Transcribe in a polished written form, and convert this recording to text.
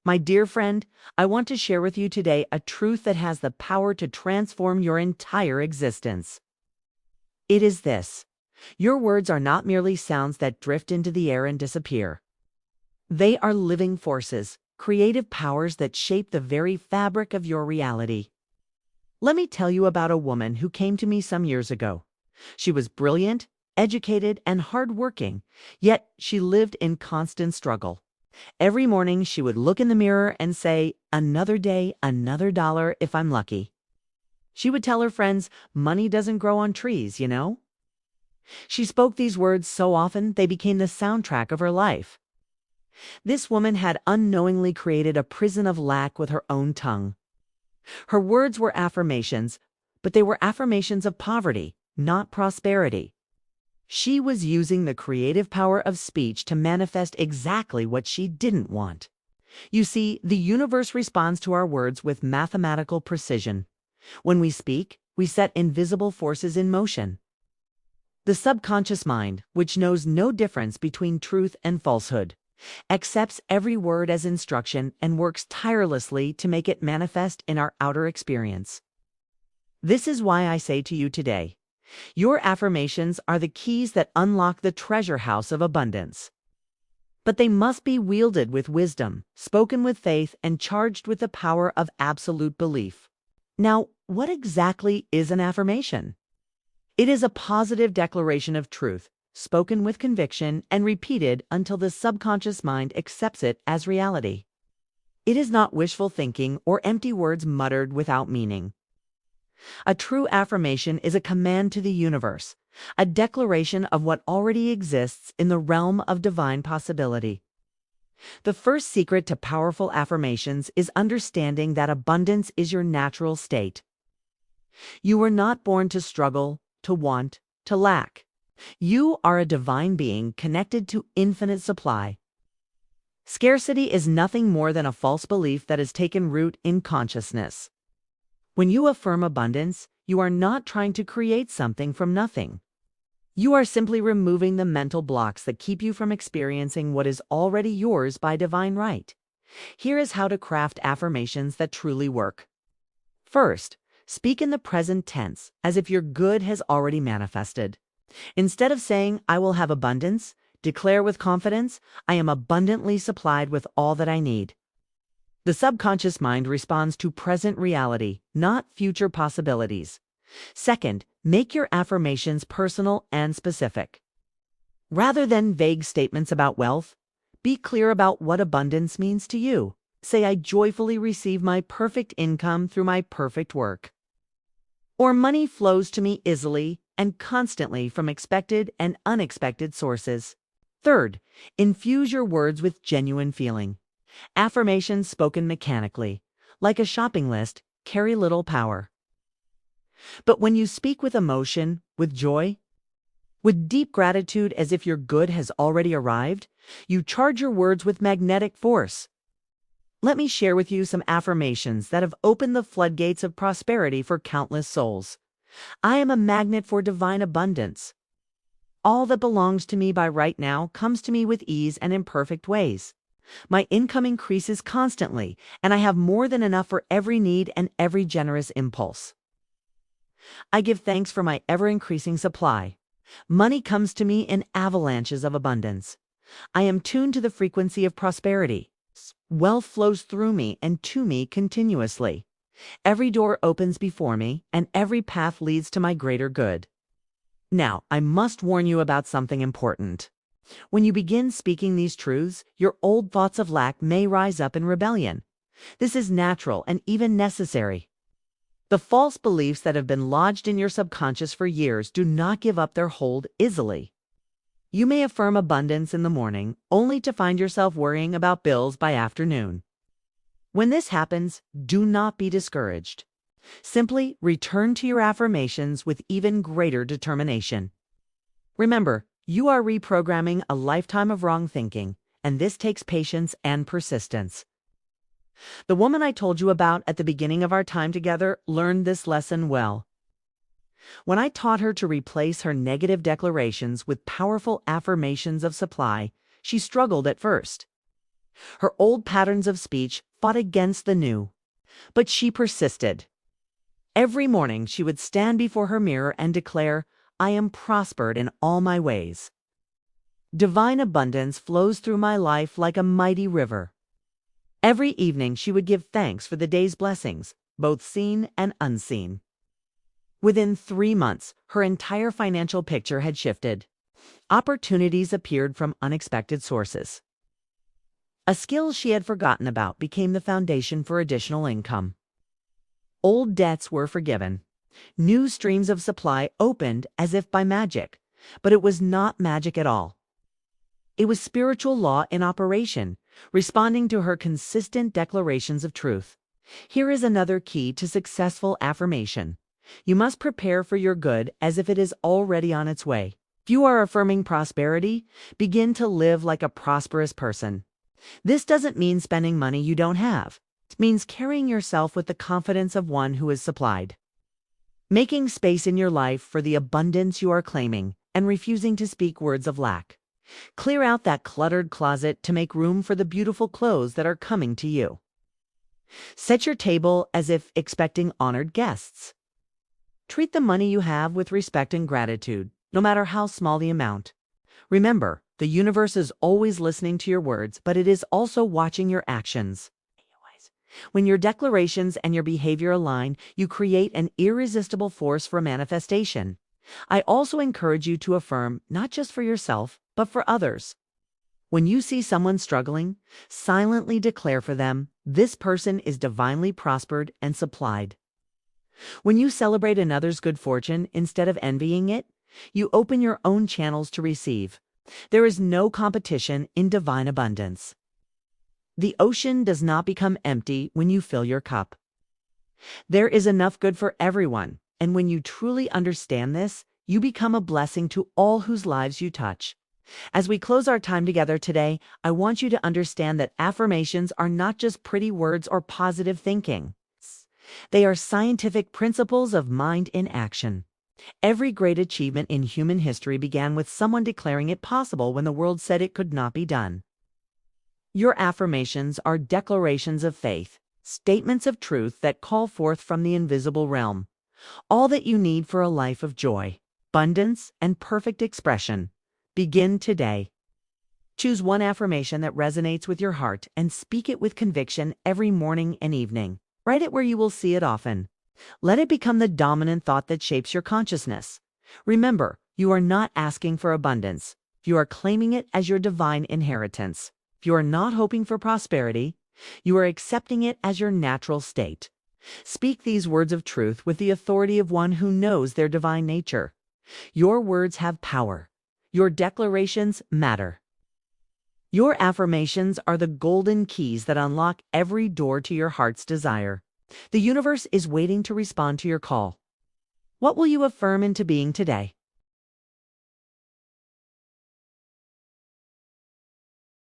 My dear friend, I want to share with you today a truth that has the power to transform your entire existence. It is this: your words are not merely sounds that drift into the air and disappear. They are living forces, creative powers that shape the very fabric of your reality. Let me tell you about a woman who came to me some years ago. She was brilliant, educated, and hardworking, yet she lived in constant struggle. Every morning she would look in the mirror and say, "Another day, another dollar if I'm lucky." She would tell her friends, "Money doesn't grow on trees, you know." She spoke these words so often they became the soundtrack of her life. This woman had unknowingly created a prison of lack with her own tongue. Her words were affirmations, but they were affirmations of poverty, not prosperity. She was using the creative power of speech to manifest exactly what she didn't want. You see, the universe responds to our words with mathematical precision. When we speak, we set invisible forces in motion. The subconscious mind, which knows no difference between truth and falsehood, accepts every word as instruction and works tirelessly to make it manifest in our outer experience. This is why I say to you today, your affirmations are the keys that unlock the treasure house of abundance. But they must be wielded with wisdom, spoken with faith, and charged with the power of absolute belief. Now, what exactly is an affirmation? It is a positive declaration of truth, spoken with conviction and repeated until the subconscious mind accepts it as reality. It is not wishful thinking or empty words muttered without meaning. A true affirmation is a command to the universe, a declaration of what already exists in the realm of divine possibility. The first secret to powerful affirmations is understanding that abundance is your natural state. You were not born to struggle, to want, to lack. You are a divine being connected to infinite supply. Scarcity is nothing more than a false belief that has taken root in consciousness. When you affirm abundance, you are not trying to create something from nothing. You are simply removing the mental blocks that keep you from experiencing what is already yours by divine right. Here is how to craft affirmations that truly work. First, speak in the present tense as if your good has already manifested. Instead of saying, "I will have abundance," declare with confidence, "I am abundantly supplied with all that I need." The subconscious mind responds to present reality, not future possibilities. Second, make your affirmations personal and specific. Rather than vague statements about wealth, be clear about what abundance means to you. Say, "I joyfully receive my perfect income through my perfect work." Or, "Money flows to me easily and constantly from expected and unexpected sources." Third, infuse your words with genuine feeling. Affirmations spoken mechanically, like a shopping list, carry little power. But when you speak with emotion, with joy, with deep gratitude as if your good has already arrived, you charge your words with magnetic force. Let me share with you some affirmations that have opened the floodgates of prosperity for countless souls. I am a magnet for divine abundance. All that belongs to me by right now comes to me with ease and in perfect ways. My income increases constantly, and I have more than enough for every need and every generous impulse. I give thanks for my ever-increasing supply. Money comes to me in avalanches of abundance. I am tuned to the frequency of prosperity. Wealth flows through me and to me continuously. Every door opens before me, and every path leads to my greater good. Now, I must warn you about something important. When you begin speaking these truths, your old thoughts of lack may rise up in rebellion. This is natural and even necessary. The false beliefs that have been lodged in your subconscious for years do not give up their hold easily. You may affirm abundance in the morning, only to find yourself worrying about bills by afternoon. When this happens, do not be discouraged. Simply return to your affirmations with even greater determination. Remember, you are reprogramming a lifetime of wrong thinking, and this takes patience and persistence. The woman I told you about at the beginning of our time together learned this lesson well. When I taught her to replace her negative declarations with powerful affirmations of supply, she struggled at first. Her old patterns of speech fought against the new, but she persisted. Every morning she would stand before her mirror and declare, "I am prospered in all my ways. Divine abundance flows through my life like a mighty river." Every evening she would give thanks for the day's blessings, both seen and unseen. Within 3 months, her entire financial picture had shifted. Opportunities appeared from unexpected sources. A skill she had forgotten about became the foundation for additional income. Old debts were forgiven. New streams of supply opened as if by magic, but it was not magic at all. It was spiritual law in operation, responding to her consistent declarations of truth. Here is another key to successful affirmation. You must prepare for your good as if it is already on its way. If you are affirming prosperity, begin to live like a prosperous person. This doesn't mean spending money you don't have. It means carrying yourself with the confidence of one who is supplied. Making space in your life for the abundance you are claiming and refusing to speak words of lack. Clear out that cluttered closet to make room for the beautiful clothes that are coming to you. Set your table as if expecting honored guests. Treat the money you have with respect and gratitude, no matter how small the amount. Remember, the universe is always listening to your words, but it is also watching your actions. When your declarations and your behavior align, you create an irresistible force for manifestation. I also encourage you to affirm not just for yourself, but for others. When you see someone struggling, silently declare for them, "This person is divinely prospered and supplied." When you celebrate another's good fortune instead of envying it, you open your own channels to receive. There is no competition in divine abundance. The ocean does not become empty when you fill your cup. There is enough good for everyone, and when you truly understand this, you become a blessing to all whose lives you touch. As we close our time together today, I want you to understand that affirmations are not just pretty words or positive thinking. They are scientific principles of mind in action. Every great achievement in human history began with someone declaring it possible when the world said it could not be done. Your affirmations are declarations of faith, statements of truth that call forth from the invisible realm. All that you need for a life of joy, abundance, and perfect expression. Begin today. Choose one affirmation that resonates with your heart and speak it with conviction every morning and evening. Write it where you will see it often. Let it become the dominant thought that shapes your consciousness. Remember, you are not asking for abundance. You are claiming it as your divine inheritance. If you are not hoping for prosperity, you are accepting it as your natural state. Speak these words of truth with the authority of one who knows their divine nature. Your words have power. Your declarations matter. Your affirmations are the golden keys that unlock every door to your heart's desire. The universe is waiting to respond to your call. What will you affirm into being today?